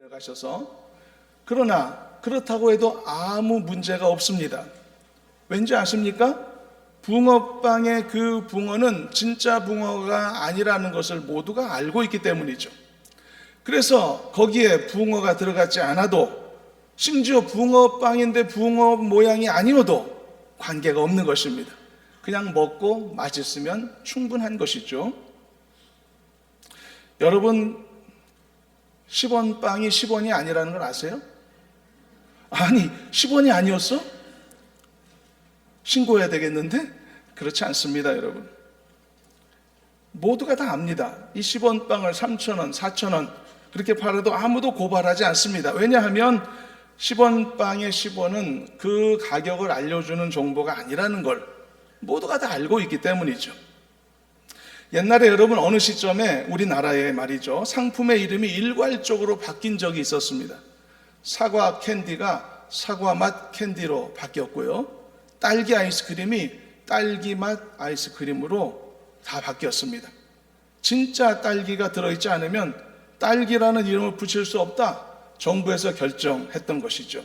가셔서, 그러나 그렇다고 해도 아무 문제가 없습니다. 왠지 아십니까? 붕어빵의 그 붕어는 진짜 붕어가 아니라는 것을 모두가 알고 있기 때문이죠. 그래서 거기에 붕어가 들어가지 않아도, 심지어 붕어빵인데 붕어 모양이 아니어도 관계가 없는 것입니다. 그냥 먹고 맛있으면 충분한 것이죠. 여러분, 10원 빵이 10원이 아니라는 걸 아세요? 아니, 10원이 아니었어? 신고해야 되겠는데? 그렇지 않습니다, 여러분. 모두가 다 압니다. 이 10원 빵을 3,000원, 4,000원 그렇게 팔아도 아무도 고발하지 않습니다. 왜냐하면 10원 빵의 10원은 그 가격을 알려주는 정보가 아니라는 걸 모두가 다 알고 있기 때문이죠. 옛날에 여러분 어느 시점에 우리나라에 말이죠, 상품의 이름이 일괄적으로 바뀐 적이 있었습니다. 사과 캔디가 사과 맛 캔디로 바뀌었고요, 딸기 아이스크림이 딸기 맛 아이스크림으로 다 바뀌었습니다. 진짜 딸기가 들어있지 않으면 딸기라는 이름을 붙일 수 없다, 정부에서 결정했던 것이죠.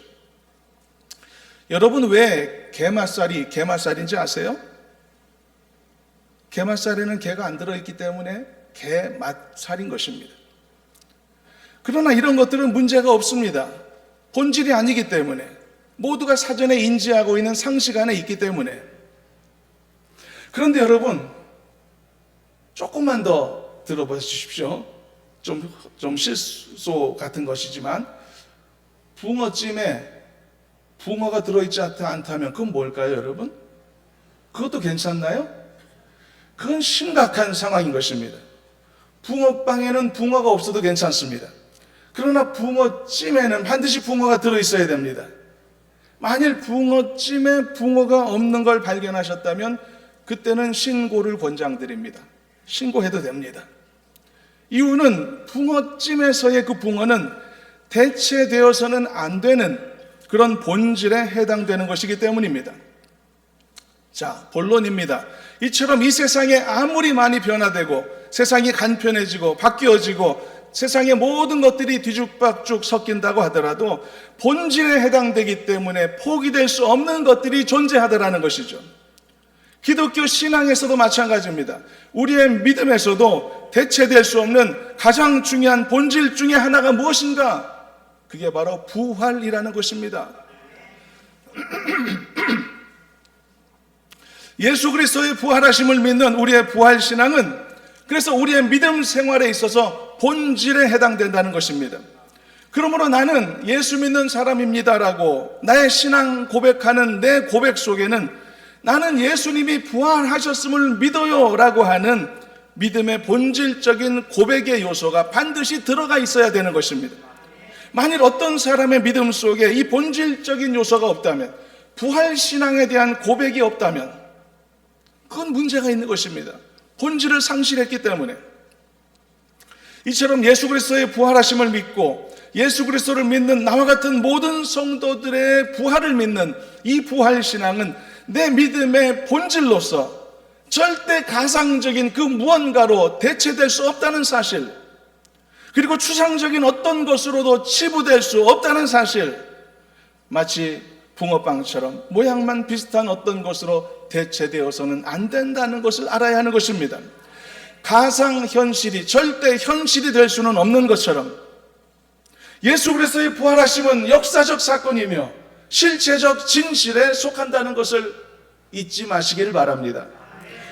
여러분, 왜 게맛살이 게맛살인지 아세요? 게맛살에는 게가 안 들어있기 때문에 게맛살인 것입니다. 그러나 이런 것들은 문제가 없습니다. 본질이 아니기 때문에, 모두가 사전에 인지하고 있는 상식 안에 있기 때문에. 그런데 여러분, 조금만 더 들어봐 주십시오. 좀 실소 같은 것이지만, 붕어찜에 붕어가 들어있지 않다면 그건 뭘까요, 여러분? 그것도 괜찮나요? 그건 심각한 상황인 것입니다. 붕어빵에는 붕어가 없어도 괜찮습니다. 그러나 붕어찜에는 반드시 붕어가 들어있어야 됩니다. 만일 붕어찜에 붕어가 없는 걸 발견하셨다면 그때는 신고를 권장드립니다. 신고해도 됩니다. 이유는 붕어찜에서의 그 붕어는 대체되어서는 안 되는 그런 본질에 해당되는 것이기 때문입니다. 자, 본론입니다. 이처럼 이 세상에 아무리 많이 변화되고 세상이 간편해지고 바뀌어지고 세상의 모든 것들이 뒤죽박죽 섞인다고 하더라도 본질에 해당되기 때문에 포기될 수 없는 것들이 존재하더라는 것이죠. 기독교 신앙에서도 마찬가지입니다. 우리의 믿음에서도 대체될 수 없는 가장 중요한 본질 중에 하나가 무엇인가? 그게 바로 부활이라는 것입니다. 예수 그리스도의 부활하심을 믿는 우리의 부활신앙은 그래서 우리의 믿음 생활에 있어서 본질에 해당된다는 것입니다. 그러므로 나는 예수 믿는 사람입니다라고 나의 신앙 고백하는 내 고백 속에는 나는 예수님이 부활하셨음을 믿어요 라고 하는 믿음의 본질적인 고백의 요소가 반드시 들어가 있어야 되는 것입니다. 만일 어떤 사람의 믿음 속에 이 본질적인 요소가 없다면, 부활신앙에 대한 고백이 없다면 그건 문제가 있는 것입니다. 본질을 상실했기 때문에. 이처럼 예수 그리스도의 부활하심을 믿고 예수 그리스도를 믿는 나와 같은 모든 성도들의 부활을 믿는 이 부활신앙은 내 믿음의 본질로서 절대 가상적인 그 무언가로 대체될 수 없다는 사실, 그리고 추상적인 어떤 것으로도 치부될 수 없다는 사실, 마치 붕어빵처럼 모양만 비슷한 어떤 것으로 대체되어서는 안 된다는 것을 알아야 하는 것입니다. 가상현실이 절대 현실이 될 수는 없는 것처럼 예수 그리스도의 부활하심은 역사적 사건이며 실체적 진실에 속한다는 것을 잊지 마시길 바랍니다.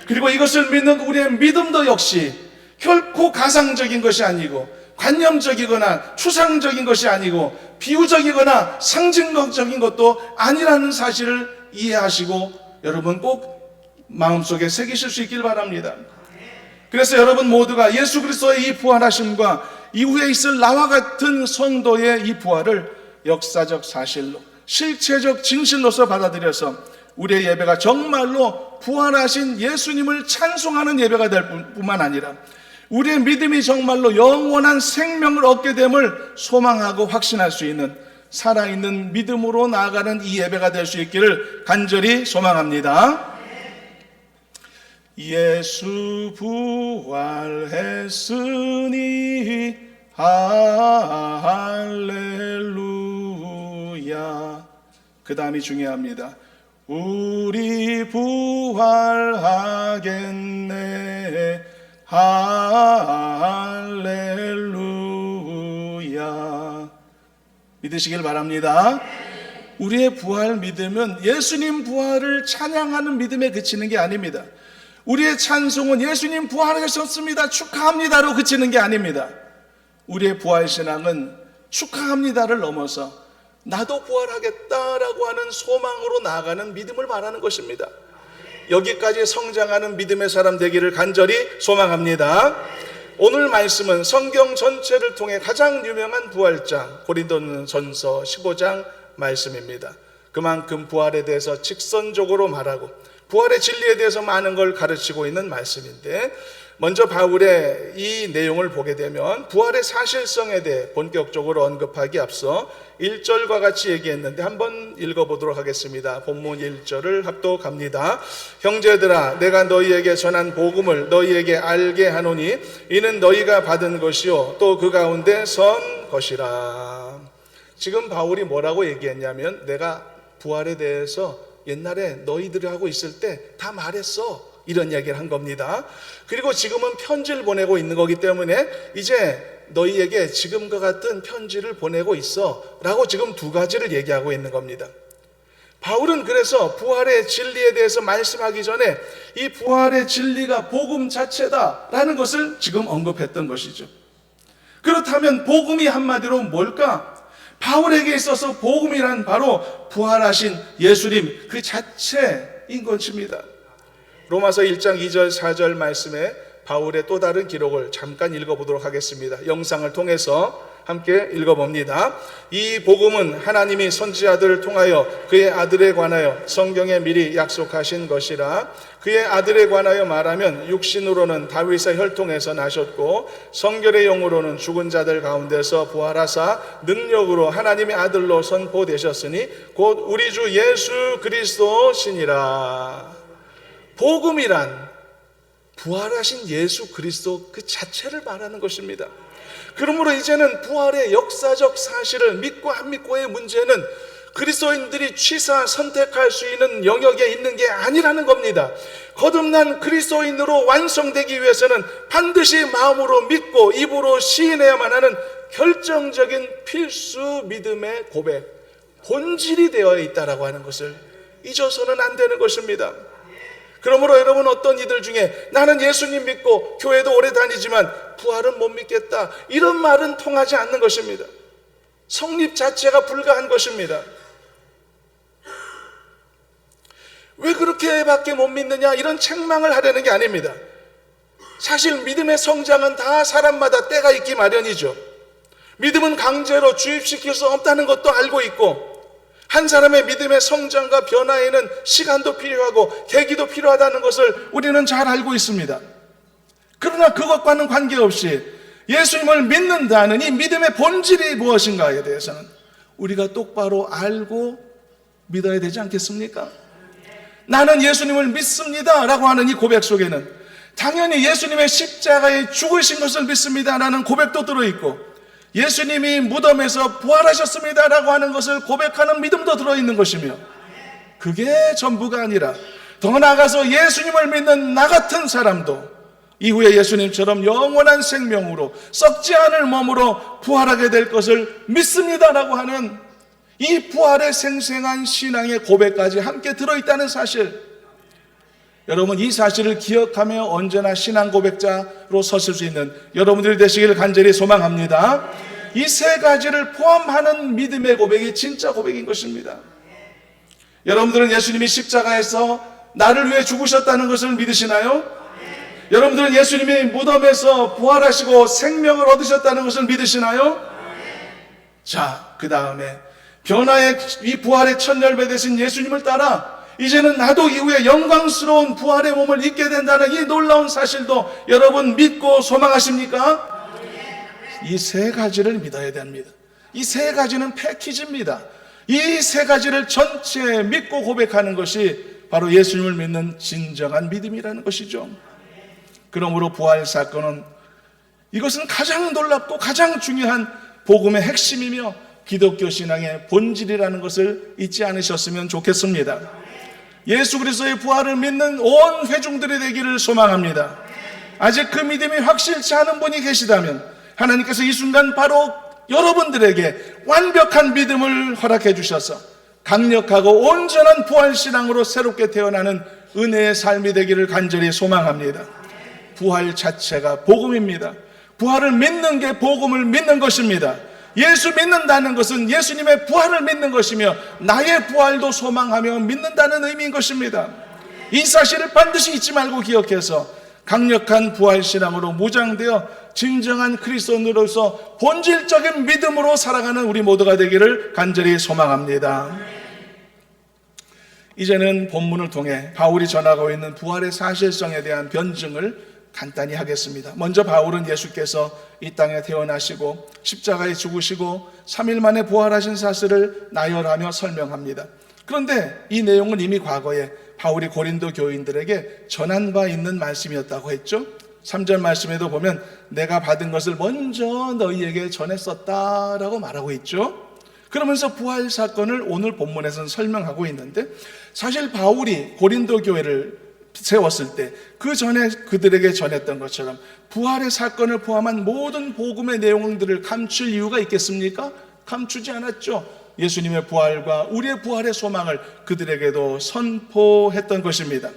그리고 이것을 믿는 우리의 믿음도 역시 결코 가상적인 것이 아니고 관념적이거나 추상적인 것이 아니고 비유적이거나 상징적인 것도 아니라는 사실을 이해하시고 여러분 꼭 마음속에 새기실 수 있길 바랍니다. 그래서 여러분 모두가 예수 그리스도의 이 부활하심과 이후에 있을 나와 같은 성도의 이 부활을 역사적 사실로, 실체적 진실로서 받아들여서 우리의 예배가 정말로 부활하신 예수님을 찬송하는 예배가 될 뿐만 아니라 우리의 믿음이 정말로 영원한 생명을 얻게 됨을 소망하고 확신할 수 있는 살아있는 믿음으로 나아가는 이 예배가 될 수 있기를 간절히 소망합니다. 예수 부활했으니 할렐루야. 그 다음이 중요합니다. 우리 부활하겠네 할렐루야. 믿으시길 바랍니다. 우리의 부활 믿음은 예수님 부활을 찬양하는 믿음에 그치는 게 아닙니다. 우리의 찬송은 예수님 부활하셨습니다 축하합니다로 그치는 게 아닙니다. 우리의 부활 신앙은 축하합니다를 넘어서 나도 부활하겠다라고 하는 소망으로 나아가는 믿음을 말하는 것입니다. 여기까지 성장하는 믿음의 사람 되기를 간절히 소망합니다. 오늘 말씀은 성경 전체를 통해 가장 유명한 부활장 고린도전서 15장 말씀입니다. 그만큼 부활에 대해서 직선적으로 말하고 부활의 진리에 대해서 많은 걸 가르치고 있는 말씀인데, 먼저 바울의 이 내용을 보게 되면 부활의 사실성에 대해 본격적으로 언급하기 앞서 1절과 같이 얘기했는데 한번 읽어보도록 하겠습니다. 본문 1절을 합독합니다. 형제들아, 내가 너희에게 전한 복음을 너희에게 알게 하노니 이는 너희가 받은 것이요 또 그 가운데 선 것이라. 지금 바울이 뭐라고 얘기했냐면, 내가 부활에 대해서 옛날에 너희들이 하고 있을 때 다 말했어, 이런 이야기를 한 겁니다. 그리고 지금은 편지를 보내고 있는 거기 때문에 이제 너희에게 지금과 같은 편지를 보내고 있어 라고 지금 두 가지를 얘기하고 있는 겁니다. 바울은 그래서 부활의 진리에 대해서 말씀하기 전에 이 부활의 진리가 복음 자체다라는 것을 지금 언급했던 것이죠. 그렇다면 복음이 한마디로 뭘까? 바울에게 있어서 복음이란 바로 부활하신 예수님 그 자체인 것입니다. 로마서 1장 2절 4절 말씀에 바울의 또 다른 기록을 잠깐 읽어보도록 하겠습니다. 영상을 통해서 함께 읽어봅니다. 이 복음은 하나님이 선지자들을 통하여 그의 아들에 관하여 성경에 미리 약속하신 것이라. 그의 아들에 관하여 말하면 육신으로는 다윗의 혈통에서 나셨고 성결의 영으로는 죽은 자들 가운데서 부활하사 능력으로 하나님의 아들로 선포되셨으니 곧 우리 주 예수 그리스도시니라. 복음이란 부활하신 예수 그리스도 그 자체를 말하는 것입니다. 그러므로 이제는 부활의 역사적 사실을 믿고 안 믿고의 문제는 그리스도인들이 취사 선택할 수 있는 영역에 있는 게 아니라는 겁니다. 거듭난 그리스도인으로 완성되기 위해서는 반드시 마음으로 믿고 입으로 시인해야만 하는 결정적인 필수 믿음의 고백, 본질이 되어 있다라고 하는 것을 잊어서는 안 되는 것입니다. 그러므로 여러분, 어떤 이들 중에 나는 예수님 믿고 교회도 오래 다니지만 부활은 못 믿겠다, 이런 말은 통하지 않는 것입니다. 성립 자체가 불가한 것입니다. 왜 그렇게밖에 못 믿느냐, 이런 책망을 하려는 게 아닙니다. 사실 믿음의 성장은 다 사람마다 때가 있기 마련이죠. 믿음은 강제로 주입시킬 수 없다는 것도 알고 있고, 한 사람의 믿음의 성장과 변화에는 시간도 필요하고 계기도 필요하다는 것을 우리는 잘 알고 있습니다. 그러나 그것과는 관계없이 예수님을 믿는다는 이 믿음의 본질이 무엇인가에 대해서는 우리가 똑바로 알고 믿어야 되지 않겠습니까? 나는 예수님을 믿습니다 라고 하는 이 고백 속에는 당연히 예수님의 십자가에 죽으신 것을 믿습니다 라는 고백도 들어있고, 예수님이 무덤에서 부활하셨습니다 라고 하는 것을 고백하는 믿음도 들어있는 것이며, 그게 전부가 아니라 더 나아가서 예수님을 믿는 나 같은 사람도 이후에 예수님처럼 영원한 생명으로 썩지 않을 몸으로 부활하게 될 것을 믿습니다 라고 하는 이 부활의 생생한 신앙의 고백까지 함께 들어있다는 사실, 여러분, 이 사실을 기억하며 언제나 신앙 고백자로 서실 수 있는 여러분들이 되시기를 간절히 소망합니다. 이 세 가지를 포함하는 믿음의 고백이 진짜 고백인 것입니다. 여러분들은 예수님이 십자가에서 나를 위해 죽으셨다는 것을 믿으시나요? 여러분들은 예수님이 무덤에서 부활하시고 생명을 얻으셨다는 것을 믿으시나요? 자, 그 다음에 변화의 이 부활의 첫 열매 되신 예수님을 따라 이제는 나도 이후에 영광스러운 부활의 몸을 입게 된다는 이 놀라운 사실도 여러분 믿고 소망하십니까? 이 세 가지를 믿어야 됩니다. 이 세 가지는 패키지입니다. 이 세 가지를 전체 믿고 고백하는 것이 바로 예수님을 믿는 진정한 믿음이라는 것이죠. 그러므로 부활 사건은, 이것은 가장 놀랍고 가장 중요한 복음의 핵심이며 기독교 신앙의 본질이라는 것을 잊지 않으셨으면 좋겠습니다. 예수 그리스도의 부활을 믿는 온 회중들이 되기를 소망합니다. 아직 그 믿음이 확실치 않은 분이 계시다면 하나님께서 이 순간 바로 여러분들에게 완벽한 믿음을 허락해 주셔서 강력하고 온전한 부활신앙으로 새롭게 태어나는 은혜의 삶이 되기를 간절히 소망합니다. 부활 자체가 복음입니다. 부활을 믿는 게 복음을 믿는 것입니다. 예수 믿는다는 것은 예수님의 부활을 믿는 것이며 나의 부활도 소망하며 믿는다는 의미인 것입니다. 이 사실을 반드시 잊지 말고 기억해서 강력한 부활신앙으로 무장되어 진정한 그리스도인으로서 본질적인 믿음으로 살아가는 우리 모두가 되기를 간절히 소망합니다. 이제는 본문을 통해 바울이 전하고 있는 부활의 사실성에 대한 변증을 간단히 하겠습니다. 먼저 바울은 예수께서 이 땅에 태어나시고 십자가에 죽으시고 3일 만에 부활하신 사실을 나열하며 설명합니다. 그런데 이 내용은 이미 과거에 바울이 고린도 교인들에게 전한 바 있는 말씀이었다고 했죠. 3절 말씀에도 보면 내가 받은 것을 먼저 너희에게 전했었다라고 말하고 있죠. 그러면서 부활 사건을 오늘 본문에서는 설명하고 있는데, 사실 바울이 고린도 교회를 세웠을 때 그 전에 그들에게 전했던 것처럼 부활의 사건을 포함한 모든 복음의 내용들을 감출 이유가 있겠습니까? 감추지 않았죠. 예수님의 부활과 우리의 부활의 소망을 그들에게도 선포했던 것입니다.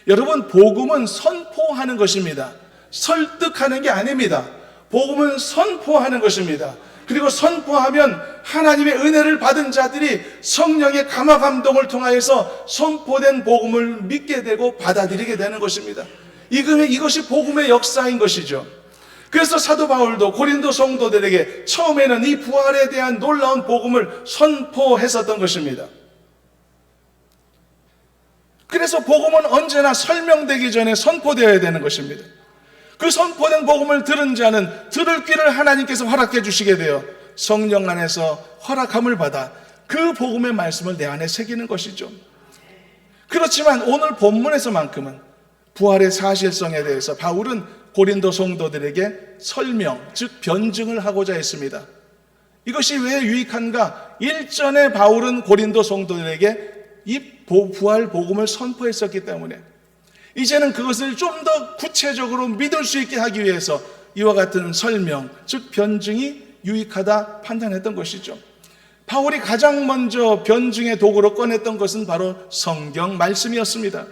여러분, 복음은 선포하는 것입니다. 설득하는 게 아닙니다. 복음은 선포하는 것입니다. 그리고 선포하면 하나님의 은혜를 받은 자들이 성령의 감화 감동을 통하여서 선포된 복음을 믿게 되고 받아들이게 되는 것입니다. 이것이 복음의 역사인 것이죠. 그래서 사도 바울도 고린도 성도들에게 처음에는 이 부활에 대한 놀라운 복음을 선포했었던 것입니다. 그래서 복음은 언제나 설명되기 전에 선포되어야 되는 것입니다. 그 선포된 복음을 들은 자는 들을 귀를 하나님께서 허락해 주시게 되어 성령 안에서 허락함을 받아 그 복음의 말씀을 내 안에 새기는 것이죠. 그렇지만 오늘 본문에서만큼은 부활의 사실성에 대해서 바울은 고린도 성도들에게 설명, 즉 변증을 하고자 했습니다. 이것이 왜 유익한가? 일전에 바울은 고린도 성도들에게 이 부활 복음을 선포했었기 때문에 이제는 그것을 좀 더 구체적으로 믿을 수 있게 하기 위해서 이와 같은 설명, 즉 변증이 유익하다 판단했던 것이죠. 바울이 가장 먼저 변증의 도구로 꺼냈던 것은 바로 성경 말씀이었습니다.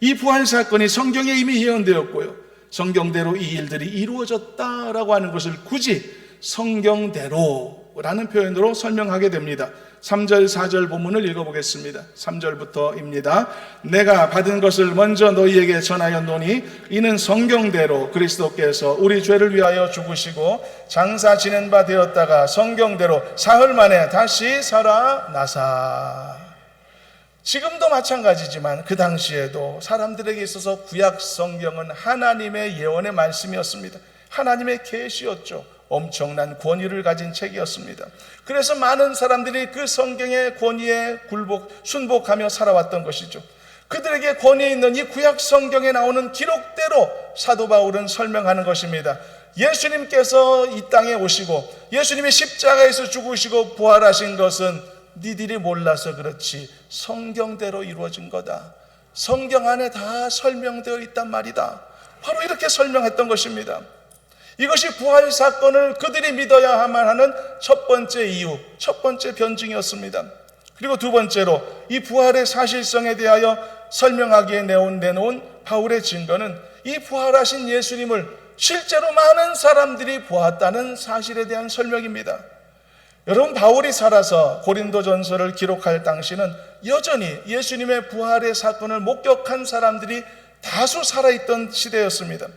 이 부활 사건이 성경에 이미 예언되었고요, 성경대로 이 일들이 이루어졌다라고 하는 것을 굳이 성경대로라는 표현으로 설명하게 됩니다. 3절 4절 본문을 읽어보겠습니다. 3절부터입니다. 내가 받은 것을 먼저 너희에게 전하였노니 이는 성경대로 그리스도께서 우리 죄를 위하여 죽으시고 장사 지낸 바 되었다가 성경대로 사흘 만에 다시 살아나사. 지금도 마찬가지지만 그 당시에도 사람들에게 있어서 구약 성경은 하나님의 예언의 말씀이었습니다. 하나님의 계시였죠. 엄청난 권위를 가진 책이었습니다. 그래서 많은 사람들이 그 성경의 권위에 순복하며 살아왔던 것이죠. 그들에게 권위 있는 이 구약 성경에 나오는 기록대로 사도 바울은 설명하는 것입니다. 예수님께서 이 땅에 오시고 예수님이 십자가에서 죽으시고 부활하신 것은 니들이 몰라서 그렇지 성경대로 이루어진 거다. 성경 안에 다 설명되어 있단 말이다. 바로 이렇게 설명했던 것입니다. 이것이 부활 사건을 그들이 믿어야만 하는 첫 번째 이유, 첫 번째 변증이었습니다. 그리고 두 번째로 이 부활의 사실성에 대하여 설명하기에 내놓은 바울의 증거는 이 부활하신 예수님을 실제로 많은 사람들이 보았다는 사실에 대한 설명입니다. 여러분, 바울이 살아서 고린도전서를 기록할 당시는 여전히 예수님의 부활의 사건을 목격한 사람들이 다수 살아있던 시대였습니다.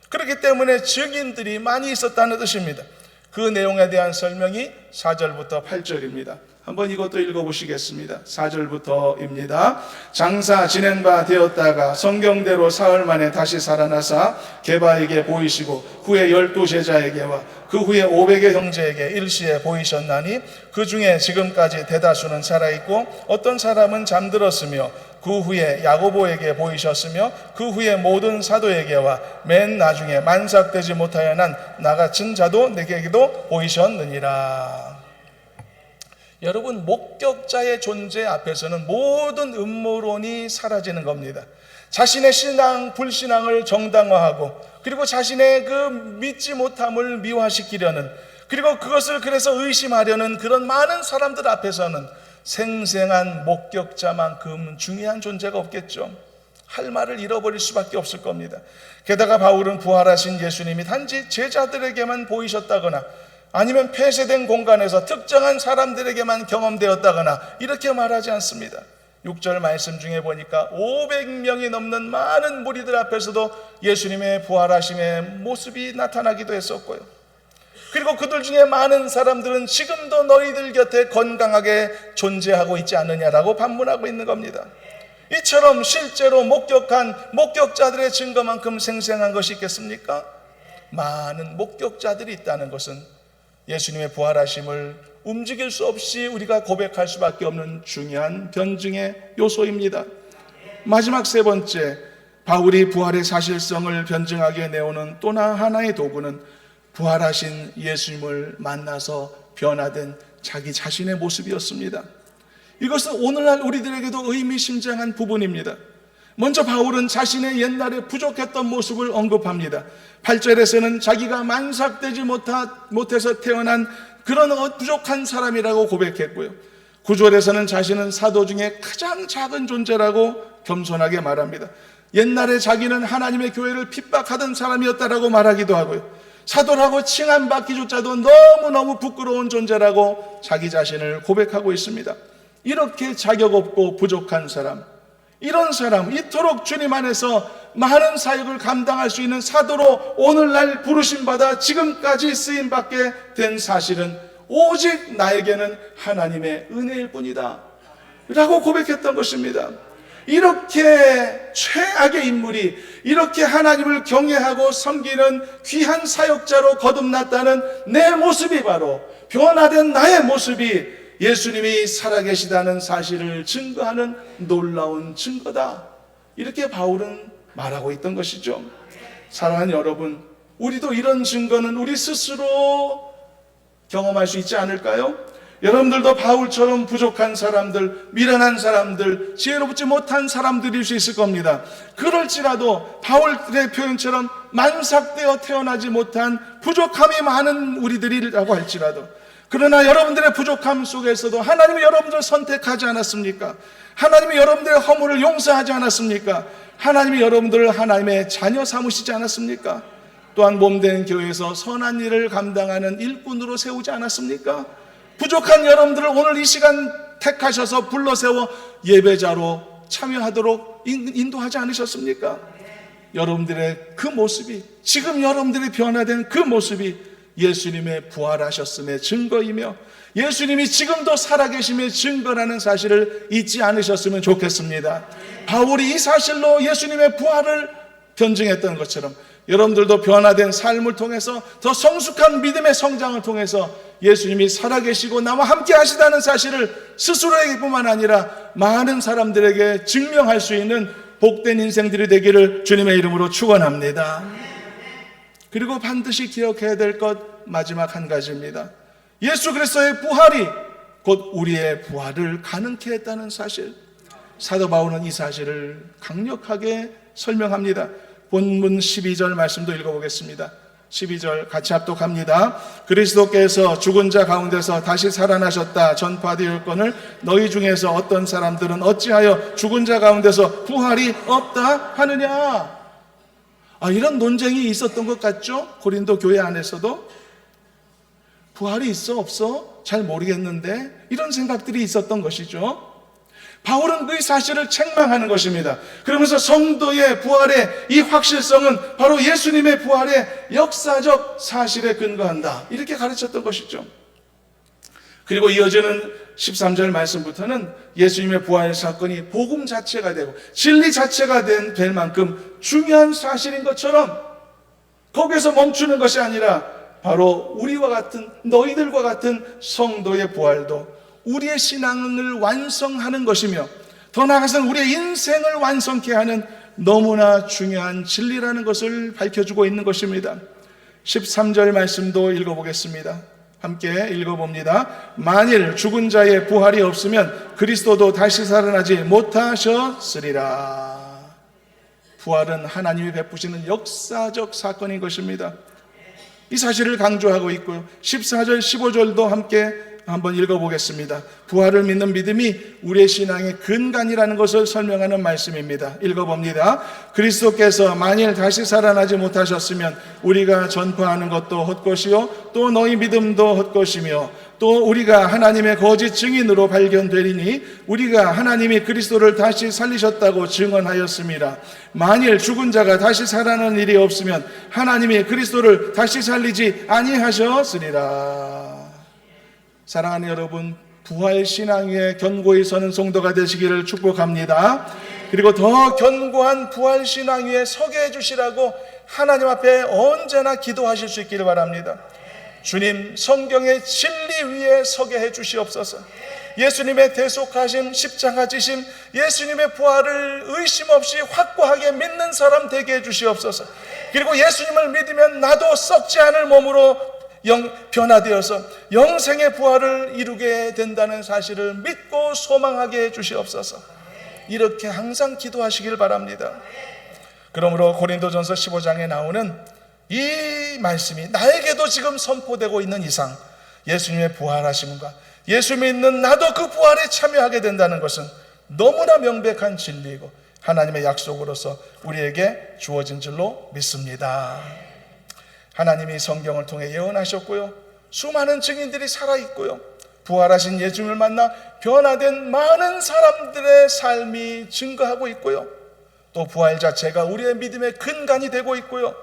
그렇기 때문에 증인들이 많이 있었다는 뜻입니다. 그 내용에 대한 설명이 4절부터 8절입니다. 한번 이것도 읽어보시겠습니다. 4절부터입니다. 장사 지낸 바 되었다가 성경대로 사흘 만에 다시 살아나사 게바에게 보이시고 후에 12제자에게와 그 후에 500의 형제에게 일시에 보이셨나니 그 중에 지금까지 대다수는 살아있고 어떤 사람은 잠들었으며 그 후에 야고보에게 보이셨으며 그 후에 모든 사도에게와 맨 나중에 만삭되지 못하여 난 나 같은 자도 내게도 보이셨느니라. 여러분, 목격자의 존재 앞에서는 모든 음모론이 사라지는 겁니다. 자신의 신앙, 불신앙을 정당화하고, 그리고 자신의 그 믿지 못함을 미화시키려는, 그리고 그것을 그래서 의심하려는 그런 많은 사람들 앞에서는 생생한 목격자만큼 중요한 존재가 없겠죠. 할 말을 잃어버릴 수밖에 없을 겁니다. 게다가 바울은 부활하신 예수님이 단지 제자들에게만 보이셨다거나, 아니면 폐쇄된 공간에서 특정한 사람들에게만 경험되었다거나 이렇게 말하지 않습니다. 6절 말씀 중에 보니까 500명이 넘는 많은 무리들 앞에서도 예수님의 부활하심의 모습이 나타나기도 했었고요. 그리고 그들 중에 많은 사람들은 지금도 너희들 곁에 건강하게 존재하고 있지 않느냐라고 반문하고 있는 겁니다. 이처럼 실제로 목격한 목격자들의 증거만큼 생생한 것이 있겠습니까? 많은 목격자들이 있다는 것은 예수님의 부활하심을 움직일 수 없이 우리가 고백할 수밖에 없는 중요한 변증의 요소입니다. 마지막 세 번째, 바울이 부활의 사실성을 변증하게 내오는 또 하나의 도구는 부활하신 예수님을 만나서 변화된 자기 자신의 모습이었습니다. 이것은 오늘날 우리들에게도 의미심장한 부분입니다. 먼저 바울은 자신의 옛날에 부족했던 모습을 언급합니다. 8절에서는 자기가 만삭되지 못해서 태어난 그런 부족한 사람이라고 고백했고요. 9절에서는 자신은 사도 중에 가장 작은 존재라고 겸손하게 말합니다. 옛날에 자기는 하나님의 교회를 핍박하던 사람이었다라고 말하기도 하고요. 사도라고 칭함받기조차도 너무너무 부끄러운 존재라고 자기 자신을 고백하고 있습니다. 이렇게 자격 없고 부족한 사람, 이런 사람, 이토록 주님 안에서 많은 사역을 감당할 수 있는 사도로 오늘날 부르심받아 지금까지 쓰임받게 된 사실은 오직 나에게는 하나님의 은혜일 뿐이다 라고 고백했던 것입니다. 이렇게 최악의 인물이 이렇게 하나님을 경외하고 섬기는 귀한 사역자로 거듭났다는 내 모습이, 바로 변화된 나의 모습이 예수님이 살아계시다는 사실을 증거하는 놀라운 증거다, 이렇게 바울은 말하고 있던 것이죠. 사랑하는 여러분, 우리도 이런 증거는 우리 스스로 경험할 수 있지 않을까요? 여러분들도 바울처럼 부족한 사람들, 미련한 사람들, 지혜롭지 못한 사람들일 수 있을 겁니다. 그럴지라도 바울의 표현처럼 만삭되어 태어나지 못한 부족함이 많은 우리들이라고 할지라도, 그러나 여러분들의 부족함 속에서도 하나님이 여러분들을 선택하지 않았습니까? 하나님이 여러분들의 허물을 용서하지 않았습니까? 하나님이 여러분들을 하나님의 자녀 삼으시지 않았습니까? 또한 몸된 교회에서 선한 일을 감당하는 일꾼으로 세우지 않았습니까? 부족한 여러분들을 오늘 이 시간 택하셔서 불러세워 예배자로 참여하도록 인도하지 않으셨습니까? 여러분들의 그 모습이, 지금 여러분들이 변화된 그 모습이 예수님의 부활하셨음의 증거이며 예수님이 지금도 살아계심의 증거라는 사실을 잊지 않으셨으면 좋겠습니다. 바울이 이 사실로 예수님의 부활을 변증했던 것처럼 여러분들도 변화된 삶을 통해서 더 성숙한 믿음의 성장을 통해서 예수님이 살아계시고 나와 함께 하시다는 사실을 스스로에게뿐만 아니라 많은 사람들에게 증명할 수 있는 복된 인생들이 되기를 주님의 이름으로 축원합니다. 그리고 반드시 기억해야 될 것, 마지막 한 가지입니다. 예수 그리스도의 부활이 곧 우리의 부활을 가능케 했다는 사실. 사도 바울은 이 사실을 강력하게 설명합니다. 본문 12절 말씀도 읽어보겠습니다. 12절 같이 합독합니다. 그리스도께서 죽은 자 가운데서 다시 살아나셨다 전파되었거늘 너희 중에서 어떤 사람들은 어찌하여 죽은 자 가운데서 부활이 없다 하느냐. 이런 논쟁이 있었던 것 같죠? 고린도 교회 안에서도 부활이 있어 없어? 잘 모르겠는데, 이런 생각들이 있었던 것이죠. 바울은 그 사실을 책망하는 것입니다. 그러면서 성도의 부활의 이 확실성은 바로 예수님의 부활의 역사적 사실에 근거한다, 이렇게 가르쳤던 것이죠. 그리고 이어지는 13절 말씀부터는 예수님의 부활 사건이 복음 자체가 되고 진리 자체가 될 만큼 중요한 사실인 것처럼 거기에서 멈추는 것이 아니라 바로 우리와 같은, 너희들과 같은 성도의 부활도 우리의 신앙을 완성하는 것이며 더 나아가서는 우리의 인생을 완성케 하는 너무나 중요한 진리라는 것을 밝혀주고 있는 것입니다. 13절 말씀도 읽어보겠습니다. 함께 읽어봅니다. 만일 죽은 자의 부활이 없으면 그리스도도 다시 살아나지 못하셨으리라. 부활은 하나님이 베푸시는 역사적 사건인 것입니다. 이 사실을 강조하고 있고요. 14절, 15절도 함께 한번 읽어보겠습니다. 부활을 믿는 믿음이 우리의 신앙의 근간이라는 것을 설명하는 말씀입니다. 읽어봅니다. 그리스도께서 만일 다시 살아나지 못하셨으면 우리가 전파하는 것도 헛것이요 또 너희 믿음도 헛것이며 또 우리가 하나님의 거짓 증인으로 발견되리니 우리가 하나님이 그리스도를 다시 살리셨다고 증언하였습니다. 만일 죽은 자가 다시 살아나는 일이 없으면 하나님이 그리스도를 다시 살리지 아니하셨으리라. 사랑하는 여러분, 부활 신앙 위에 견고히 서는 성도가 되시기를 축복합니다. 그리고 더 견고한 부활 신앙 위에 서게 해주시라고 하나님 앞에 언제나 기도하실 수 있기를 바랍니다. 주님, 성경의 진리 위에 서게 해주시옵소서. 예수님의 대속하심, 십자가 지심, 예수님의 부활을 의심 없이 확고하게 믿는 사람 되게 해주시옵소서. 그리고 예수님을 믿으면 나도 썩지 않을 몸으로 변화되어서 영생의 부활을 이루게 된다는 사실을 믿고 소망하게 해주시옵소서. 이렇게 항상 기도하시길 바랍니다. 그러므로 고린도전서 15장에 나오는 이 말씀이 나에게도 지금 선포되고 있는 이상 예수님의 부활하심과 예수 믿는 나도 그 부활에 참여하게 된다는 것은 너무나 명백한 진리이고 하나님의 약속으로서 우리에게 주어진 줄로 믿습니다. 하나님이 성경을 통해 예언하셨고요, 수많은 증인들이 살아있고요, 부활하신 예수님을 만나 변화된 많은 사람들의 삶이 증거하고 있고요, 또 부활 자체가 우리의 믿음의 근간이 되고 있고요,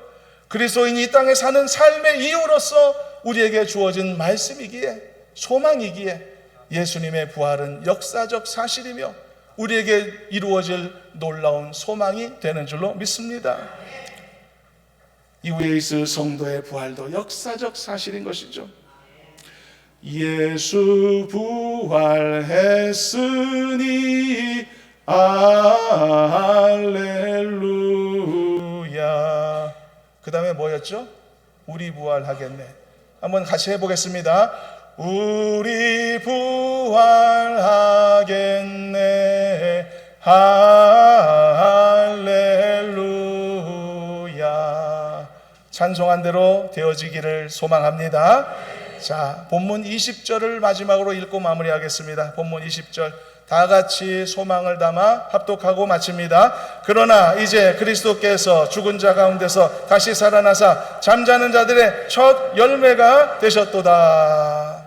그리스도인이 이 땅에 사는 삶의 이유로서 우리에게 주어진 말씀이기에, 소망이기에 예수님의 부활은 역사적 사실이며 우리에게 이루어질 놀라운 소망이 되는 줄로 믿습니다. 이후에 있을 성도의 부활도 역사적 사실인 것이죠. 예수 부활했으니 할렐루야. 그 다음에 뭐였죠? 우리 부활하겠네. 한번 같이 해보겠습니다. 우리 부활하겠네. 할렐루야. 찬송한 대로 되어지기를 소망합니다. 자, 본문 20절을 마지막으로 읽고 마무리하겠습니다. 본문 20절 다 같이 소망을 담아 합독하고 마칩니다. 그러나 이제 그리스도께서 죽은 자 가운데서 다시 살아나사 잠자는 자들의 첫 열매가 되셨도다.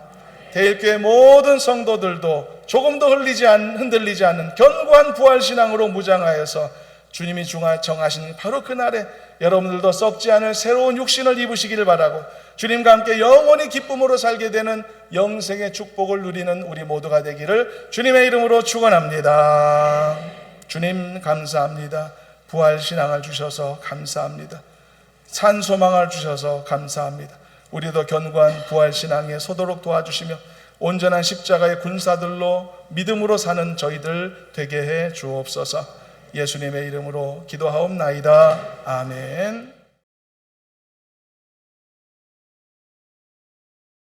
대일교회 모든 성도들도 조금도 흔들리지 않는 견고한 부활신앙으로 무장하여서 주님이 정하신 바로 그날에 여러분들도 썩지 않을 새로운 육신을 입으시기를 바라고 주님과 함께 영원히 기쁨으로 살게 되는 영생의 축복을 누리는 우리 모두가 되기를 주님의 이름으로 축원합니다. 주님 감사합니다. 부활신앙을 주셔서 감사합니다. 산 소망을 주셔서 감사합니다. 우리도 견고한 부활신앙에 서도록 도와주시며 온전한 십자가의 군사들로 믿음으로 사는 저희들 되게 해 주옵소서. 예수님의 이름으로 기도하옵나이다. 아멘.